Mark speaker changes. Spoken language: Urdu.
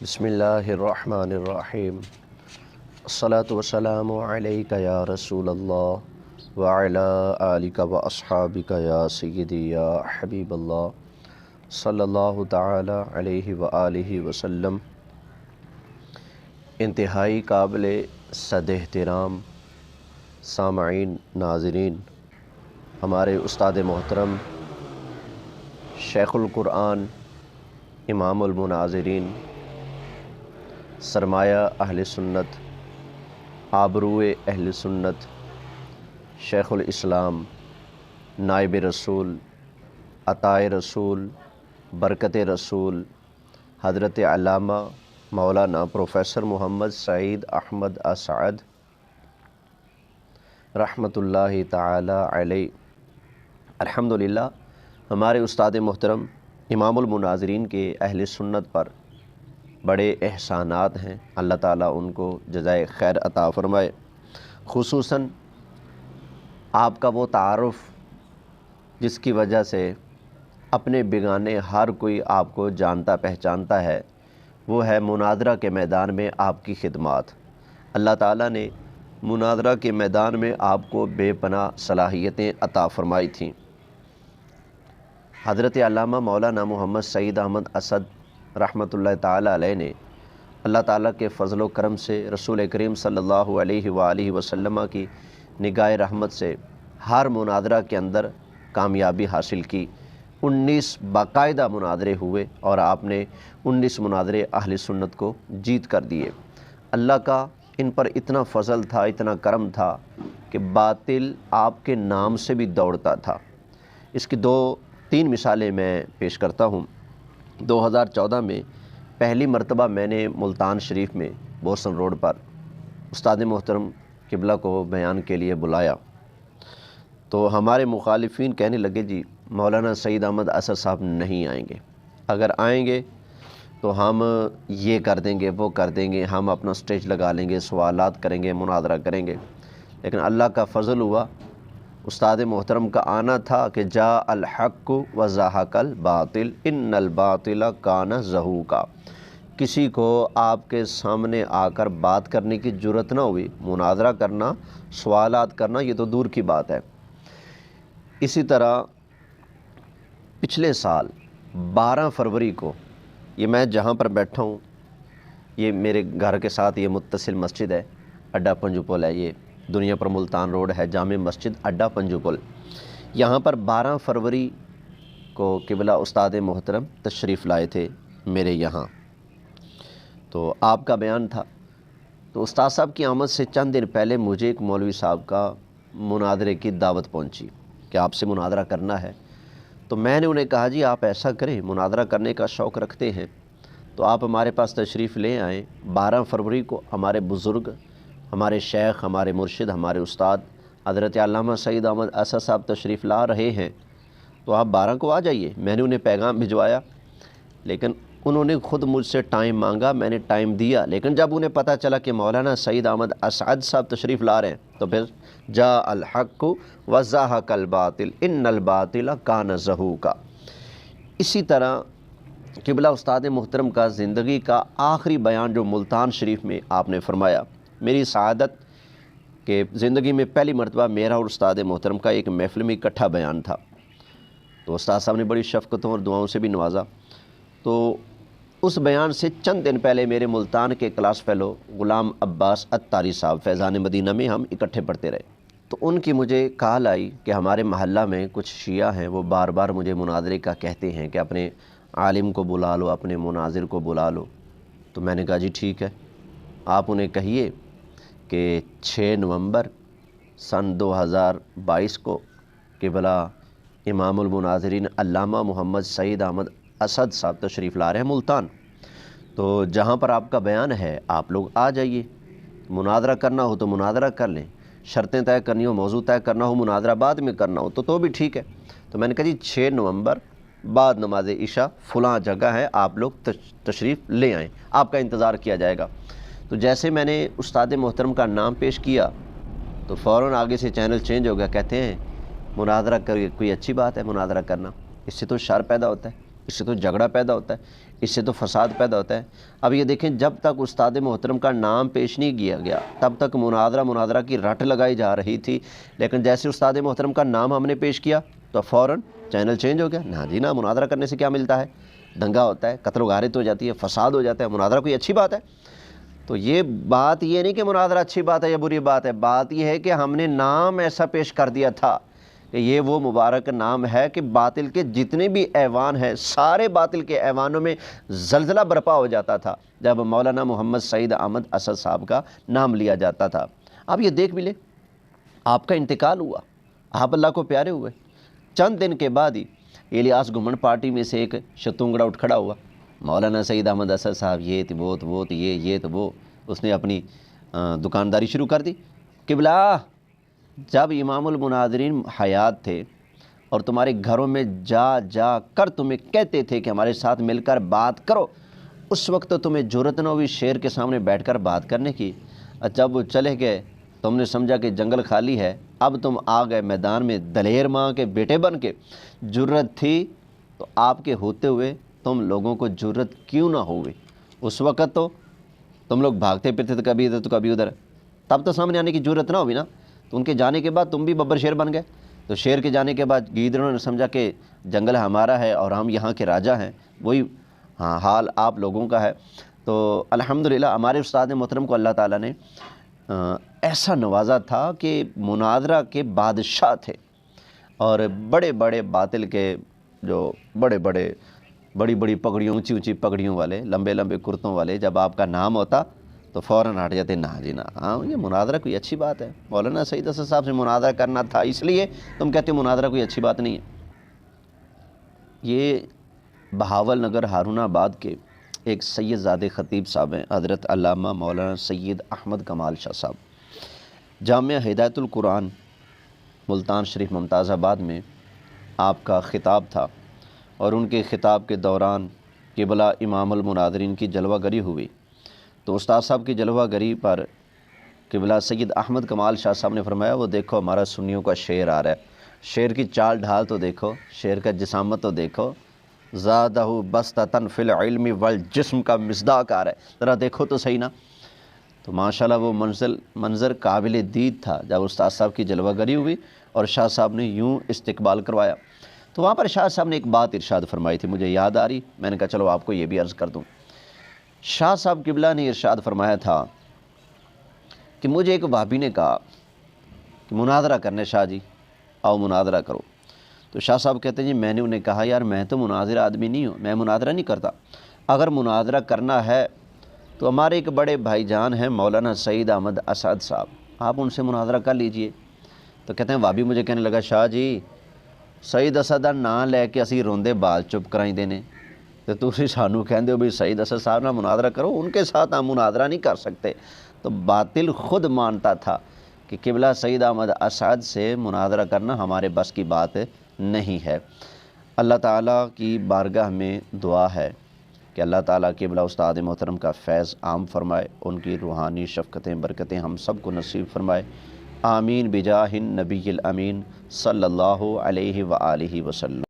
Speaker 1: بسم اللہ الرحمن الرحیم الصلاۃ والسلام علیک یا رسول اللہ وعلی آلک و اصحابک یا سیدی یا حبیب اللہ صلی اللہ تعالی علیہ وآلہ وسلم۔ انتہائی قابل صد احترام سامعین ناظرین، ہمارے استاد محترم شیخ القرآن امام المناظرین، سرمایہ اہل سنت، آبروئے اہل سنت، شیخ الاسلام، نائب رسول، عطائے رسول، برکت رسول، حضرت علامہ مولانا پروفیسر محمد سعید احمد اسعد رحمۃ اللہ تعالی علیہ، الحمدللہ ہمارے استاد محترم امام المناظرین کے اہل سنت پر بڑے احسانات ہیں۔ اللہ تعالیٰ ان کو جزائے خیر عطا فرمائے۔ خصوصاً آپ کا وہ تعارف جس کی وجہ سے اپنے بیگانے ہر کوئی آپ کو جانتا پہچانتا ہے، وہ ہے مناظرہ کے میدان میں آپ کی خدمات۔ اللہ تعالیٰ نے مناظرہ کے میدان میں آپ کو بے پناہ صلاحیتیں عطا فرمائی تھیں۔ حضرت علامہ مولانا محمد سعید احمد اسعد رحمۃ اللہ تعالیٰ علیہ نے اللہ تعالیٰ کے فضل و کرم سے رسول کریم صلی اللہ علیہ وآلہ وسلم کی نگاہ رحمت سے ہر مناظرہ کے اندر کامیابی حاصل کی۔ 19 باقاعدہ مناظرے ہوئے اور آپ نے 19 مناظرے اہل سنت کو جیت کر دیے۔ اللہ کا ان پر اتنا فضل تھا، اتنا کرم تھا کہ باطل آپ کے نام سے بھی دوڑتا تھا۔ اس کی 2-3 مثالیں میں پیش کرتا ہوں۔ 2014 میں پہلی مرتبہ میں نے ملتان شریف میں بوسن روڈ پر استاد محترم قبلہ کو بیان کے لیے بلایا، تو ہمارے مخالفین کہنے لگے جی مولانا سعید احمد اسعد صاحب نہیں آئیں گے، اگر آئیں گے تو ہم یہ کر دیں گے وہ کر دیں گے، ہم اپنا سٹیج لگا لیں گے، سوالات کریں گے، مناظرہ کریں گے۔ لیکن اللہ کا فضل ہوا، استاد محترم کا آنا تھا کہ جاء الحق وزہق الباطل ان الباطل کان زہوقا۔ کسی کو آپ کے سامنے آ کر بات کرنے کی جرأت نہ ہوئی، مناظرہ کرنا، سوالات کرنا یہ تو دور کی بات ہے۔ اسی طرح پچھلے سال 12 فروری کو، یہ میں جہاں پر بیٹھا ہوں یہ میرے گھر کے ساتھ یہ متصل مسجد ہے، اڈا پنجو پل ہے، یہ دنیا پر ملتان روڈ ہے، جامع مسجد اڈا پنجو پل، یہاں پر 12 فروری کو قبلہ استاد محترم تشریف لائے تھے میرے یہاں، تو آپ کا بیان تھا۔ تو استاد صاحب کی آمد سے چند دن پہلے مجھے ایک مولوی صاحب کا مناظرے کی دعوت پہنچی کہ آپ سے مناظرہ کرنا ہے۔ تو میں نے انہیں کہا جی آپ ایسا کریں، مناظرہ کرنے کا شوق رکھتے ہیں تو آپ ہمارے پاس تشریف لے آئیں۔ 12 فروری کو ہمارے بزرگ، ہمارے شیخ، ہمارے مرشد، ہمارے استاد حضرت علامہ سعید احمد اسعد صاحب تشریف لا رہے ہیں، تو آپ 12 کو آ جائیے۔ میں نے انہیں پیغام بھجوایا، لیکن انہوں نے خود مجھ سے ٹائم مانگا، میں نے ٹائم دیا، لیکن جب انہیں پتہ چلا کہ مولانا سعید احمد اسعد صاحب تشریف لا رہے ہیں تو پھر جاء الحق وزہق الباطل ان الباطل کان زہوقا۔ اسی طرح قبلہ استاد محترم کا زندگی کا آخری بیان جو ملتان شریف میں آپ نے فرمایا، میری سعادت کہ زندگی میں پہلی مرتبہ میرا اور استاد محترم کا ایک محفل میں اکٹھا بیان تھا، تو استاد صاحب نے بڑی شفقتوں اور دعاؤں سے بھی نوازا۔ تو اس بیان سے چند دن پہلے میرے ملتان کے کلاس فیلو غلام عباس اتاری صاحب فیضان مدینہ میں ہم اکٹھے پڑھتے رہے، تو ان کی مجھے کال آئی کہ ہمارے محلہ میں کچھ شیعہ ہیں، وہ بار بار مجھے مناظرے کا کہتے ہیں کہ اپنے عالم کو بلا لو، اپنے مناظر کو بلا لو۔ تو میں نے کہا جی ٹھیک ہے، آپ انہیں کہیے کہ 6 نومبر سن 2022 کو قبلہ امام المناظرین علامہ محمد سعید احمد اسعد صاحب تشریف لا رہے ہیں ملتان، تو جہاں پر آپ کا بیان ہے آپ لوگ آ جائیے، مناظرہ کرنا ہو تو مناظرہ کر لیں، شرطیں طے کرنی ہو، موضوع طے کرنا ہو، مناظرہ بعد میں کرنا ہو تو بھی ٹھیک ہے۔ تو میں نے کہا جی 6 نومبر بعد نماز عشاء فلاں جگہ ہے، آپ لوگ تشریف لے آئیں، آپ کا انتظار کیا جائے گا۔ تو جیسے میں نے استاد محترم کا نام پیش کیا تو فوراً آگے سے چینل چینج ہو گیا، کہتے ہیں مناظرہ کوئی اچھی بات ہے، مناظرہ کرنا، اس سے تو شر پیدا ہوتا ہے۔ اس سے تو جھگڑا پیدا ہوتا ہے، اس سے تو فساد پیدا ہوتا ہے۔ اب یہ دیکھیں، جب تک استاد محترم کا نام پیش نہیں کیا گیا تب تک مناظرہ کی رٹ لگائی جا رہی تھی، لیکن جیسے استاد محترم کا نام ہم نے پیش کیا تو فوراً چینل چینج ہو گیا۔ نہ جی نہ، مناظرہ کرنے سے کیا ملتا ہے؟ دنگا ہوتا ہے، قتل و غارت ہو جاتی ہے، فساد ہو جاتا ہے۔ مناظرہ کوئی اچھی بات ہے؟ تو یہ بات یہ نہیں کہ مناظرہ اچھی بات ہے یا بری بات ہے، بات یہ ہے کہ ہم نے نام ایسا پیش کر دیا تھا کہ یہ وہ مبارک نام ہے کہ باطل کے جتنے بھی ایوان ہیں، سارے باطل کے ایوانوں میں زلزلہ برپا ہو جاتا تھا جب مولانا محمد سعید احمد اسد صاحب کا نام لیا جاتا تھا۔ اب یہ دیکھ بھی لیں، آپ کا انتقال ہوا، آپ اللہ کو پیارے ہوئے، چند دن کے بعد ہی الیاس گھمنڈ پارٹی میں سے ایک شتونگڑا اٹھ کھڑا ہوا، مولانا سعید احمد اسد صاحب یہ تو وہ تو یہ تو وہ، اس نے اپنی دکانداری شروع کر دی۔ قبلہ، جب امام المناظرین حیات تھے اور تمہارے گھروں میں جا جا کر تمہیں کہتے تھے کہ ہمارے ساتھ مل کر بات کرو، اس وقت تو تمہیں جرأت نہ ہوئی شیر کے سامنے بیٹھ کر بات کرنے کی۔ جب وہ چلے گئے تم نے سمجھا کہ جنگل خالی ہے، اب تم آ گئے میدان میں دلیر ماں کے بیٹے بن کے۔ جرأت تھی تو آپ کے ہوتے ہوئے تم لوگوں کو جرأت کیوں نہ ہوئی؟ اس وقت تو تم لوگ بھاگتے پھرتے تھے، کبھی ادھر تو کبھی ادھر، تب تو سامنے آنے کی جرأت نہ ہوئی نا۔ تو ان کے جانے کے بعد تم بھی ببر شیر بن گئے، تو شیر کے جانے کے بعد گیدڑوں نے سمجھا کہ جنگل ہمارا ہے اور ہم یہاں کے راجہ ہیں، وہی حال آپ لوگوں کا ہے۔ تو الحمدللہ ہمارے استاد محترم کو اللہ تعالیٰ نے ایسا نوازا تھا کہ مناظرہ کے بادشاہ تھے، اور بڑے بڑے باطل کے جو بڑی بڑی پگڑیوں، اونچی اونچی پگڑیوں والے، لمبے لمبے کرتوں والے، جب آپ کا نام ہوتا تو فوراً ہٹ جاتے، نہ جی نہ، ہاں یہ مناظرہ کوئی اچھی بات ہے؟ مولانا سعید اسد صاحب سے مناظرہ کرنا تھا، اس لیے تم کہتے ہو مناظرہ کوئی اچھی بات نہیں ہے۔ یہ بہاول نگر ہارون آباد کے ایک سید زادہ خطیب صاحب ہیں، حضرت علامہ مولانا سید احمد کمال شاہ صاحب، جامعہ ہدایت القرآن ملتان شریف ممتاز آباد میں آپ کا خطاب تھا، اور ان کے خطاب کے دوران قبلہ امام المناظرین کی جلوہ گری ہوئی۔ تو استاد صاحب کی جلوہ گری پر قبلہ سید احمد کمال شاہ صاحب نے فرمایا، وہ دیکھو ہمارا سنیوں کا شعر آ رہا ہے، شعر کی چال ڈھال تو دیکھو، شعر کا جسامت تو دیکھو، زادہ بسطۃ فی العلم والجسم کا مصداق آ رہا ہے، ذرا دیکھو تو صحیح نا۔ تو ماشاءاللہ وہ منظر قابل دید تھا جب استاد صاحب کی جلوہ گری ہوئی اور شاہ صاحب نے یوں استقبال کروایا۔ تو وہاں پر شاہ صاحب نے ایک بات ارشاد فرمائی تھی، مجھے یاد آ رہی، میں نے کہا چلو آپ کو یہ بھی عرض کر دوں۔ شاہ صاحب قبلہ نے ارشاد فرمایا تھا کہ مجھے ایک وہابی نے کہا کہ مناظرہ کرنے شاہ جی، آؤ مناظرہ کرو۔ تو شاہ صاحب کہتے ہیں جی میں نے انہیں کہا یار میں تو مناظرہ آدمی نہیں ہوں، میں مناظرہ نہیں کرتا، اگر مناظرہ کرنا ہے تو ہمارے ایک بڑے بھائی جان ہیں مولانا سعید احمد اسد صاحب، آپ ان سے مناظرہ کر لیجئے۔ تو کہتے ہیں وہابی مجھے کہنے لگا شاہ جی سعید اسد دا نام لے کے اسی روندے بال چپ کرائی دینے، تو تسی سانو کہندے ہو بھی سعید اسد صاحب نہ مناظرہ کرو، ان کے ساتھ ہم مناظرہ نہیں کر سکتے۔ تو باطل خود مانتا تھا کہ قبلہ سعید احمد اسد سے مناظرہ کرنا ہمارے بس کی بات نہیں ہے۔ اللہ تعالیٰ کی بارگاہ میں دعا ہے کہ اللہ تعالیٰ قبلہ استاد محترم کا فیض عام فرمائے، ان کی روحانی شفقتیں برکتیں ہم سب کو نصیب فرمائے، آمین بجاہ النبی الامین صلی اللہ علیہ وآلہ وسلم۔